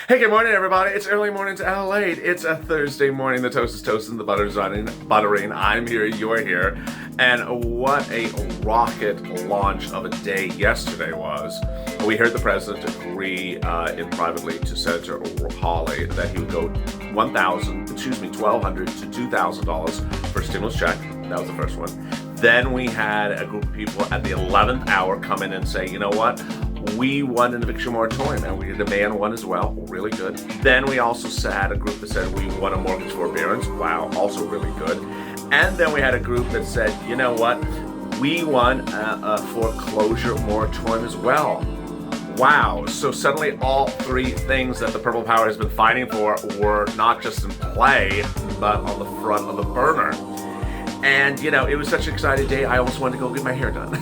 Hey, good morning, everybody. It's early morning to LALATE. It's a Thursday morning. The toast is toasting, the butter's buttering. I'm here, you're here. And what a rocket launch of a day yesterday was. We heard the president agree in privately to Senator Hawley that he would go $1,200 to $2,000 for a stimulus check. That was the first one. Then we had a group of people at the 11th hour come in and say, you know what? We won an eviction moratorium, and we demand one as well. Really good. Then we also had a group that said we won a mortgage forbearance. Wow, also really good. And then we had a group that said, you know what? We won a foreclosure moratorium as well. Wow. So suddenly all three things that the Purple Power has been fighting for were not just in play, but on the front of the burner. And, you know, it was such an exciting day, I almost wanted to go get my hair done.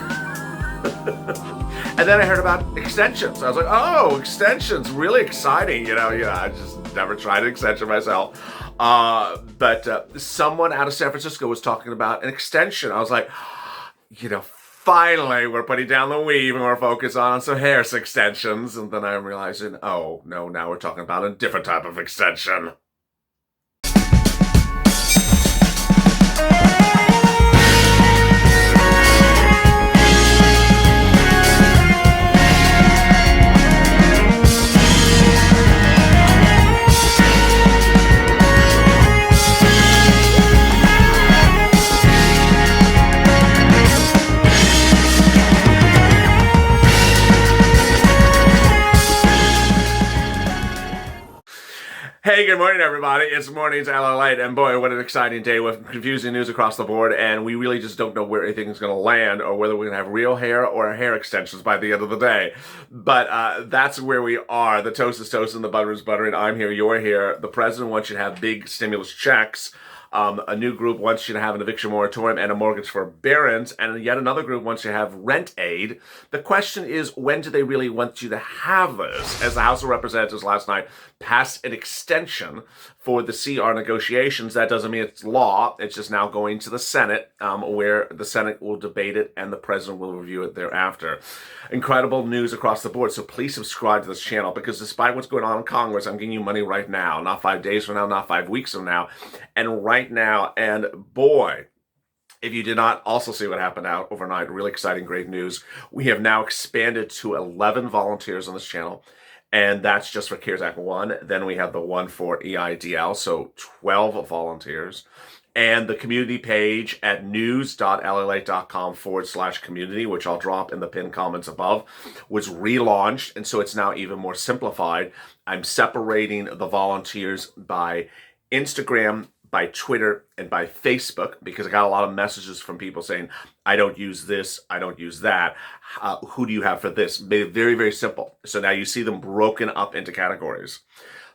And then I heard about extensions. I was like, oh, extensions, really exciting. I just never tried an extension myself. But someone out of San Francisco was talking about an extension. I was like, finally we're putting down the weave and we're focused on some hair extensions. And then I'm realizing, oh, no, now we're talking about a different type of extension. Hey, good morning, everybody. It's Mornings LALATE, and boy, what an exciting day with confusing news across the board, and we really just don't know where anything's going to land or whether we're going to have real hair or hair extensions by the end of the day. But that's where we are. The toast is toasting, the butter is buttering. I'm here, you're here. The president wants you to have big stimulus checks. A new group wants you to have an eviction moratorium and a mortgage forbearance, and yet another group wants you to have rent aid. The question is, when do they really want you to have this? As the House of Representatives last night passed an extension for the CR negotiations, that doesn't mean it's law. It's just now going to the Senate, where the Senate will debate it and the president will review it thereafter. Incredible news across the board, so please subscribe to this channel, because despite what's going on in Congress, I'm giving you money right now, not 5 days from now, not 5 weeks from now, and right now. And boy, if you did not also see what happened out overnight, really exciting, great news. We have now expanded to 11 volunteers on this channel, and that's just for CARES Act 1. Then we have the one for EIDL, so 12 volunteers. And the community page at news.lalate.com/community, which I'll drop in the pinned comments above, was relaunched, and so it's now even more simplified. I'm separating the volunteers by Instagram, by Twitter, and by Facebook, because I got a lot of messages from people saying, I don't use this, I don't use that. Who do you have for this? Made it very, very simple. So now you see them broken up into categories.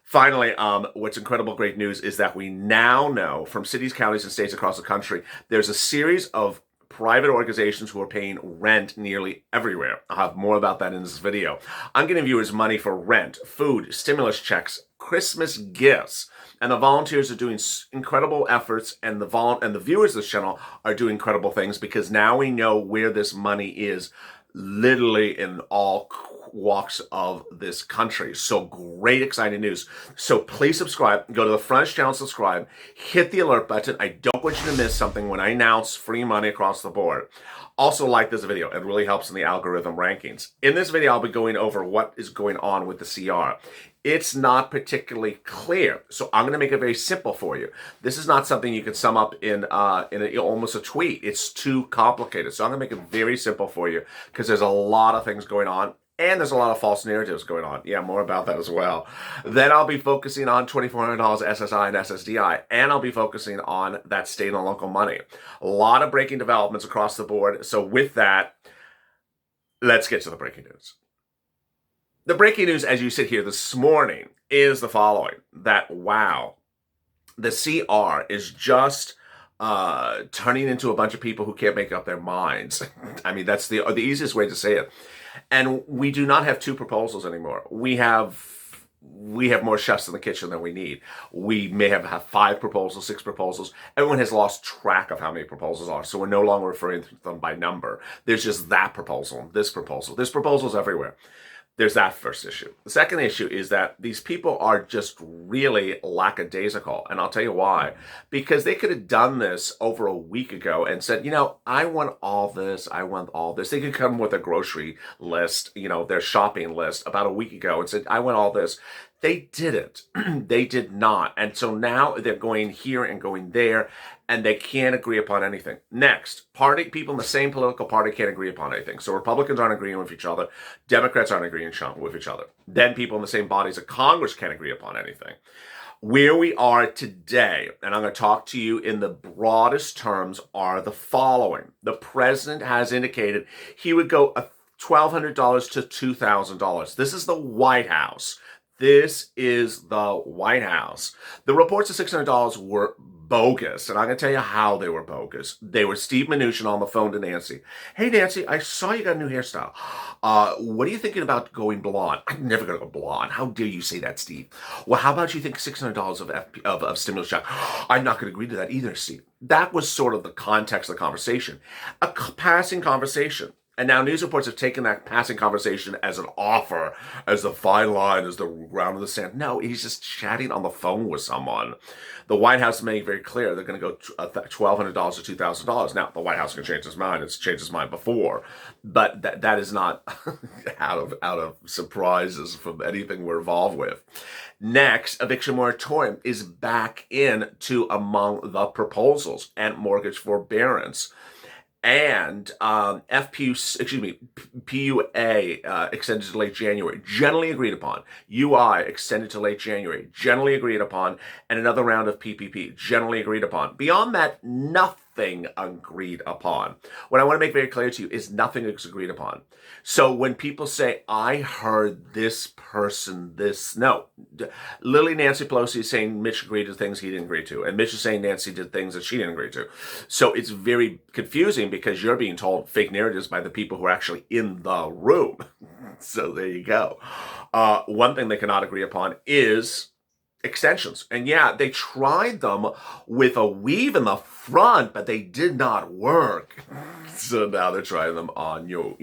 Finally, what's incredible great news is that we now know from cities, counties, and states across the country, there's a series of private organizations who are paying rent nearly everywhere. I'll have more about that in this video. I'm giving viewers money for rent, food, stimulus checks, Christmas gifts, and the volunteers are doing incredible efforts, and the viewers of this channel are doing incredible things, because now we know where this money is, literally in all walks of this country. So great, exciting news. So please subscribe. Go to the front channel, subscribe, hit the alert button. I don't want you to miss something when I announce free money across the board. Also, like this video. It really helps in the algorithm rankings. In this video, I'll be going over what is going on with the CR. It's not particularly clear, so I'm going to make it very simple for you. This is not something you can sum up in almost a tweet. It's too complicated, so I'm going to make it very simple for you, because there's a lot of things going on. And there's a lot of false narratives going on. Yeah, more about that as well. Then I'll be focusing on $2,400 SSI and SSDI. And I'll be focusing on that state and local money. A lot of breaking developments across the board. So with that, let's get to the breaking news. The breaking news as you sit here this morning is the following. That, wow, the CR is just turning into a bunch of people who can't make up their minds. I mean, that's the easiest way to say it. And we do not have 2 proposals anymore. We have more chefs in the kitchen than we need. We may have 5 proposals, 6 proposals. Everyone has lost track of how many proposals are, so we're no longer referring to them by number. There's just that proposal, this proposal. There's proposals everywhere. There's that first issue. The second issue is that these people are just really lackadaisical. And I'll tell you why. Because they could have done this over a week ago and said, I want all this. I want all this. They could come with a grocery list, their shopping list about a week ago and said, I want all this. They didn't. They did not. And so now they're going here and going there, and they can't agree upon anything. Next, people in the same political party can't agree upon anything. So Republicans aren't agreeing with each other. Democrats aren't agreeing with each other. Then people in the same bodies of Congress can't agree upon anything. Where we are today, and I'm going to talk to you in the broadest terms, are the following. The president has indicated he would go $1,200 to $2,000. This is the White House. This is the White House. The reports of $600 were bogus, and I'm going to tell you how they were bogus. They were Steve Mnuchin on the phone to Nancy. Hey, Nancy, I saw you got a new hairstyle. What are you thinking about going blonde? I'm never going to go blonde. How dare you say that, Steve? Well, how about you think $600 of stimulus check? I'm not going to agree to that either, Steve. That was sort of the context of the conversation. A passing conversation. And now news reports have taken that passing conversation as an offer, as the fine line, as the ground of the sand. No, he's just chatting on the phone with someone. The White House made it very clear they're going to go $1,200 to $2,000. Now, the White House can change its mind. It's changed its mind before. But that is not out of surprises from anything we're involved with. Next, eviction moratorium is back into among the proposals, and mortgage forbearance. And PUA extended to late January, generally agreed upon. UI extended to late January, generally agreed upon. And another round of PPP, generally agreed upon. Beyond that, nothing agreed upon. What I want to make very clear to you is nothing is agreed upon. So when people say, I heard this person, no. Literally, Nancy Pelosi is saying Mitch agreed to things he didn't agree to. And Mitch is saying Nancy did things that she didn't agree to. So it's very confusing because you're being told fake narratives by the people who are actually in the room. So there you go. One thing they cannot agree upon is extensions. And yeah, they tried them with a weave in the front, but they did not work. So now they're trying them on you.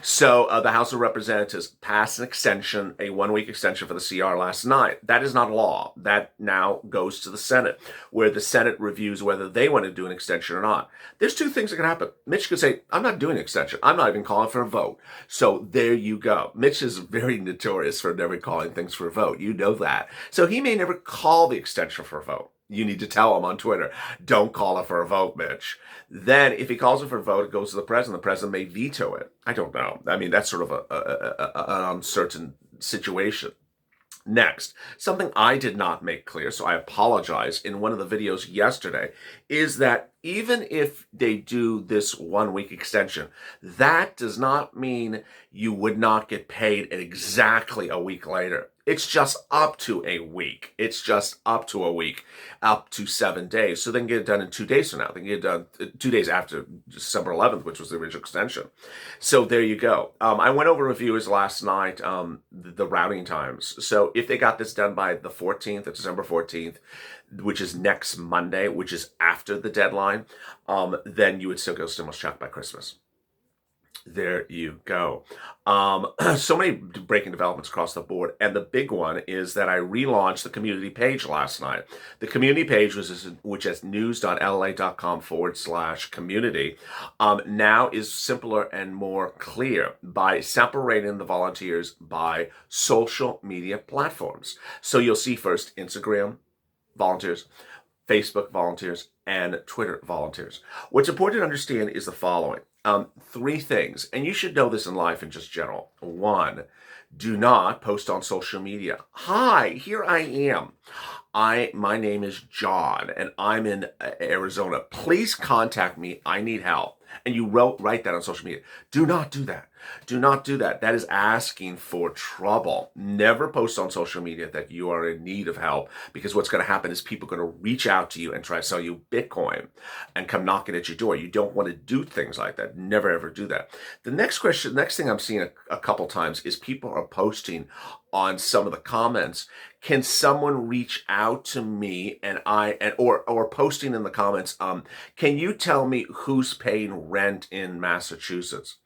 So the House of Representatives passed an extension, a 1-week extension for the CR last night. That is not law. That now goes to the Senate, where the Senate reviews whether they want to do an extension or not. There's two things that can happen. Mitch could say, I'm not doing an extension. I'm not even calling for a vote. So there you go. Mitch is very notorious for never calling things for a vote. You know that. So he may never call the extension for a vote. You need to tell him on Twitter, don't call it for a vote, Mitch. Then if he calls it for a vote, it goes to the president. The president may veto it. I don't know. I mean, that's sort of an uncertain situation. Next, something I did not make clear, so I apologize, in one of the videos yesterday, is that even if they do this 1-week extension, that does not mean you would not get paid exactly a week later. It's just up to a week. It's just up to a week, up to 7 days. So they can get it done in 2 days from now. They can get it done 2 days after December 11th, which was the original extension. So there you go. I went over reviewers last night, the routing times. So if they got this done by the 14th, December 14th, which is next Monday, which is after the deadline, then you would still get a stimulus check by Christmas. There you go. So many breaking developments across the board. And the big one is that I relaunched the community page last night. The community page, which is news.lalate.com/community, now is simpler and more clear by separating the volunteers by social media platforms. So you'll see first Instagram volunteers, Facebook volunteers, and Twitter volunteers. What's important to understand is the following. 3 things, and you should know this in life in just general. 1, do not post on social media. Hi, here I am. My name is John, and I'm in Arizona. Please contact me. I need help. And you write that on social media. Do not do that. Do not do that. That is asking for trouble. Never post on social media that you are in need of help, because what's going to happen is people are going to reach out to you and try to sell you Bitcoin and come knocking at your door. You don't want to do things like that. Never, ever do that. The next thing I'm seeing a couple times is people are posting on some of the comments, can someone reach out to me or posting in the comments, can you tell me who's paying rent in Massachusetts?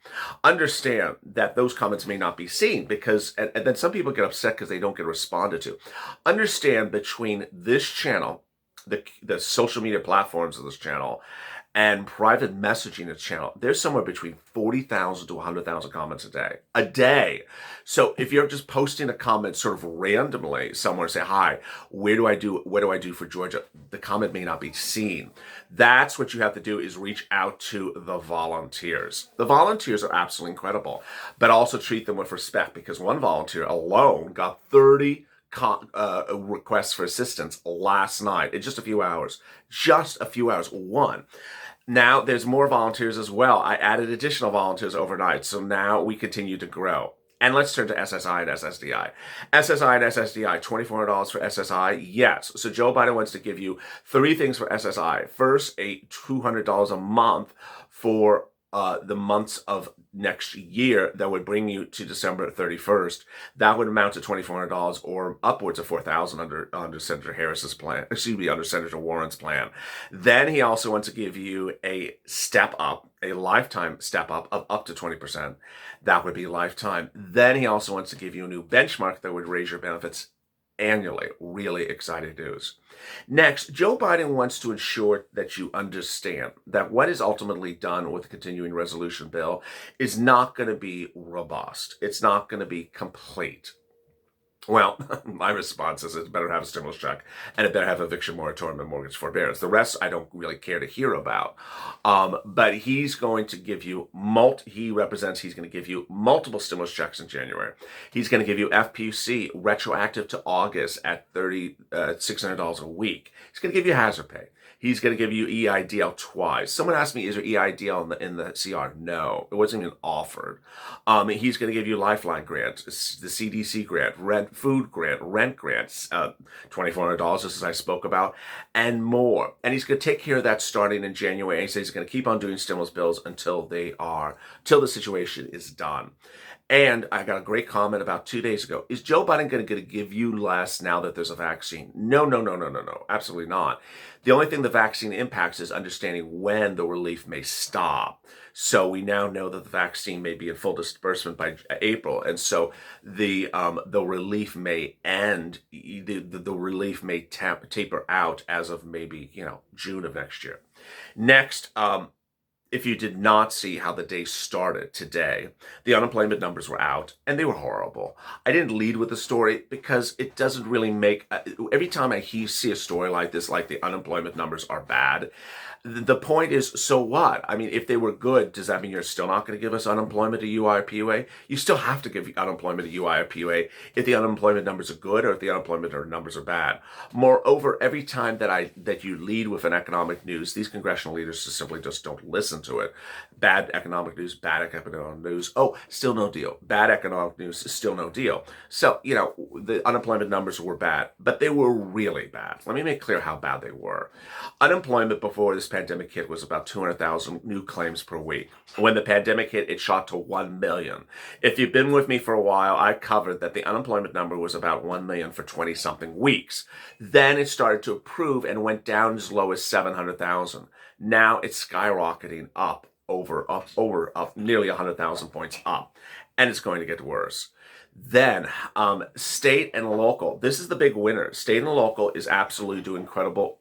Understand that those comments may not be seen because, and then some people get upset because they don't get responded to. Understand between this channel, the social media platforms of this channel, and private messaging its channel, there's somewhere between 40,000 to 100,000 comments a day. A day. So if you're just posting a comment sort of randomly somewhere, say, hi, what do I do for Georgia? The comment may not be seen. That's what you have to do, is reach out to the volunteers. The volunteers are absolutely incredible, but also treat them with respect, because one volunteer alone got 30 requests for assistance last night in just a few hours. One. Now there's more volunteers as well. I added additional volunteers overnight, so now we continue to grow. And let's turn to SSI and SSDI. SSI and SSDI, $2,400 for SSI, yes. So Joe Biden wants to give you 3 things for SSI. First, a $200 a month for the months of next year. That would bring you to December 31st. That would amount to $2,400 or upwards of $4,000 under Senator Harris's plan, under Senator Warren's plan. Then he also wants to give you a step up, a lifetime step up of up to 20%. That would be lifetime. Then he also wants to give you a new benchmark that would raise your benefits annually. Really exciting news. Next, Joe Biden wants to ensure that you understand that what is ultimately done with the continuing resolution bill is not going to be robust. It's not going to be complete. Well, my response is it better have a stimulus check, and it better have eviction moratorium and mortgage forbearance. The rest I don't really care to hear about. But he's going to give you he's going to give you multiple stimulus checks in January. He's going to give you FPC retroactive to August at $600 a week. He's going to give you hazard pay. He's going to give you EIDL twice. Someone asked me, is there EIDL in the CR? No, it wasn't even offered. He's going to give you Lifeline grants, the CDC grant, food grant, rent grants, $2,400, as I spoke about, and more. And he's going to take care of that starting in January. And he says he's going to keep on doing stimulus bills until the situation is done. And I got a great comment about 2 days ago. Is Joe Biden going to give you less now that there's a vaccine? No. Absolutely not. The only thing the vaccine impacts is understanding when the relief may stop. So we now know that the vaccine may be in full disbursement by April. And so the relief may end, the relief may taper out as of maybe, June of next year. Next, if you did not see how the day started today, the unemployment numbers were out, and they were horrible. I didn't lead with the story because it doesn't really make... Every time I see a story like this, like the unemployment numbers are bad, the point is, so what? I mean, if they were good, does that mean you're still not going to give us unemployment, a UI or PUA? You still have to give unemployment, a UI or PUA if the unemployment numbers are good or if the unemployment numbers are bad. Moreover, every time that you lead with an economic news, these congressional leaders simply just don't listen to it. Bad economic news, bad economic news. Oh, still no deal. Bad economic news, still no deal. So, the unemployment numbers were bad, but they were really bad. Let me make clear how bad they were. Unemployment before this pandemic hit was about 200,000 new claims per week. When the pandemic hit, it shot to 1 million. If you've been with me for a while, I covered that the unemployment number was about 1 million for 20-something weeks. Then it started to improve and went down as low as 700,000. Now it's skyrocketing up nearly 100,000 points up, and it's going to get worse. Then, state and local. This is the big winner. State and local is absolutely doing incredible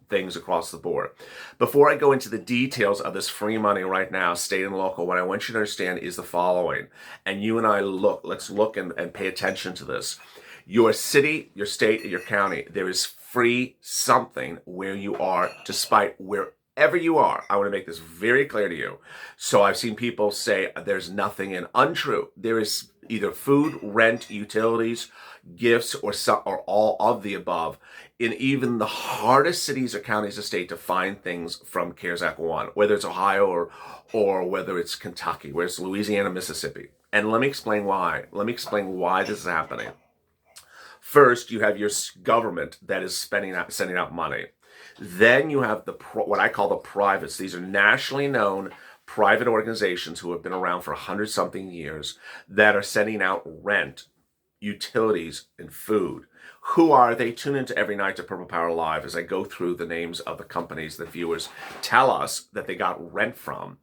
things across the board. Before I go into the details of this free money right now, state and local, what I want you to understand is the following. And you and I let's look and pay attention to this. Your city, your state, and your county, there is free something where you are, despite wherever you are. I want to make this very clear to you. So I've seen people say there's nothing in. Untrue. There is either food, rent, utilities, gifts, or all of the above in even the hardest cities or counties of state to find things from CARES Act 1, whether it's Ohio or whether it's Kentucky, whether it's Louisiana, Mississippi. And let me explain why. Let me explain why this is happening. First, you have your government that is sending out money. Then you have what I call the privates. These are nationally known private organizations who have been around for 100-something years that are sending out rent utilities, and food. Who are they? Tune into every night to Purple Power Live as I go through the names of the companies that viewers tell us that they got rent from.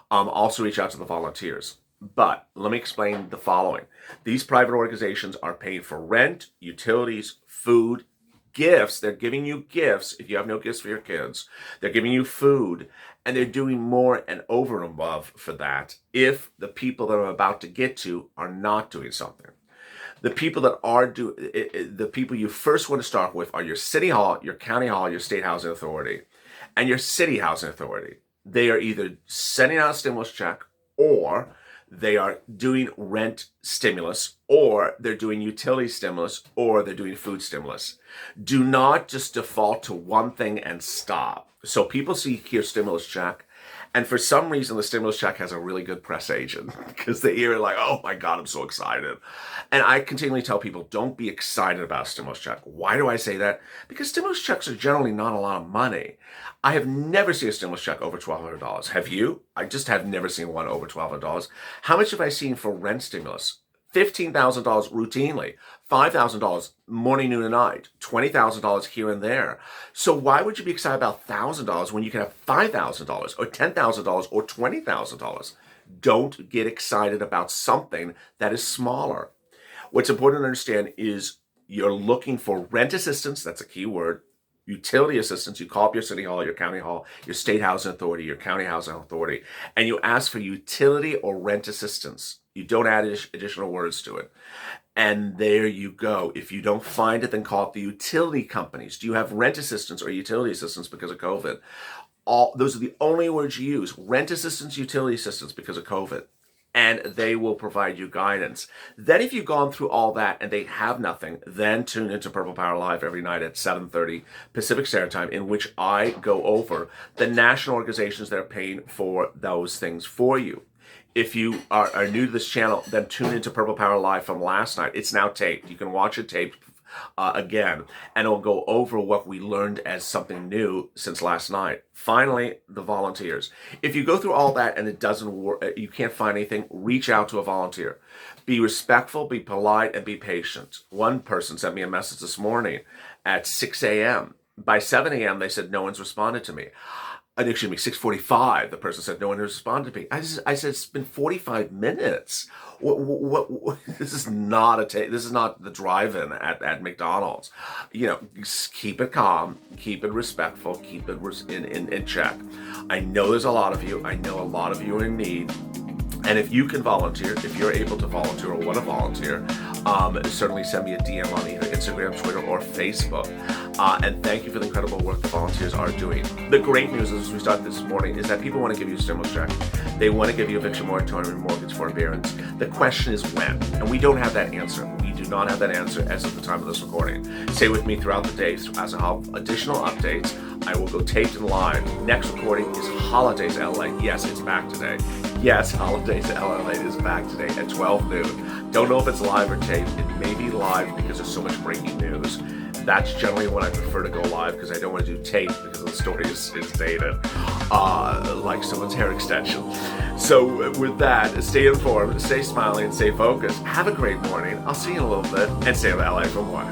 Also reach out to the volunteers. But let me explain the following. These private organizations are paying for rent, utilities, food, gifts. They're giving you gifts if you have no gifts for your kids. They're giving you food, and they're doing more and over and above for that if the people that I'm about to get to are not doing something. The people that are the people you first want to start with are your city hall, your county hall, your state housing authority, and your city housing authority. They are either sending out a stimulus check, or they are doing rent stimulus, or they're doing utility stimulus, or they're doing food stimulus. Do not just default to one thing and stop. So people hear stimulus check, and for some reason, the stimulus check has a really good press agent because they hear it like, oh my God, I'm so excited. And I continually tell people, don't be excited about a stimulus check. Why do I say that? Because stimulus checks are generally not a lot of money. I have never seen a stimulus check over $1,200. Have you? I just have never seen one over $1,200. How much have I seen for rent stimulus? $15,000 routinely, $5,000 morning, noon, and night, $20,000 here and there. So why would you be excited about $1,000 when you can have $5,000 or $10,000 or $20,000? Don't get excited about something that is smaller. What's important to understand is you're looking for rent assistance. That's a key word. Utility assistance. You call up your city hall, your county hall, your state housing authority, your county housing authority, and you ask for utility or rent assistance. You don't add additional words to it. And there you go. If you don't find it, then call up the utility companies. Do you have rent assistance or utility assistance because of COVID? Those are the only words you use. Rent assistance, utility assistance because of COVID. And they will provide you guidance. Then if you've gone through all that and they have nothing, then tune into Purple Power Live every night at 7:30 Pacific Standard Time, in which I go over the national organizations that are paying for those things for you. If you are new to this channel, then tune into Purple Power Live from last night. It's now taped. You can watch it taped again, and it'll go over what we learned as something new since last night. Finally, the volunteers. If you go through all that and it doesn't work, you can't find anything, reach out to a volunteer. Be respectful, be polite, and be patient. One person sent me a message this morning at 6 a.m. By 7 a.m., they said, no one's responded to me. Excuse me, 6:45, the person said, no one responded to me. I said, it's been 45 minutes. What this is not this is not the drive-in at McDonald's. You know, keep it calm, keep it respectful, keep it in check. I know there's a lot of you. I know a lot of you are in need. And if you can volunteer, if you're able to volunteer or want to volunteer, certainly send me a DM on either Instagram, Twitter, or Facebook. And thank you for the incredible work the volunteers are doing. The great news as we start this morning is that people want to give you a stimulus check. They want to give you eviction moratorium and mortgage forbearance. The question is when, and we don't have that answer. We do not have that answer as of the time of this recording. Stay with me throughout the day as I have additional updates. I will go taped and live. Next recording is Holidays LA. Yes, it's back today. Yes, Holidays LA is back today at 12 noon. Don't know if it's live or taped. It may be live because there's so much breaking news. That's generally when I prefer to go live because I don't want to do tape because the story is dated, like someone's hair extension. So with that, stay informed, stay smiling, and stay focused. Have a great morning. I'll see you in a little bit, and stay in LA for more.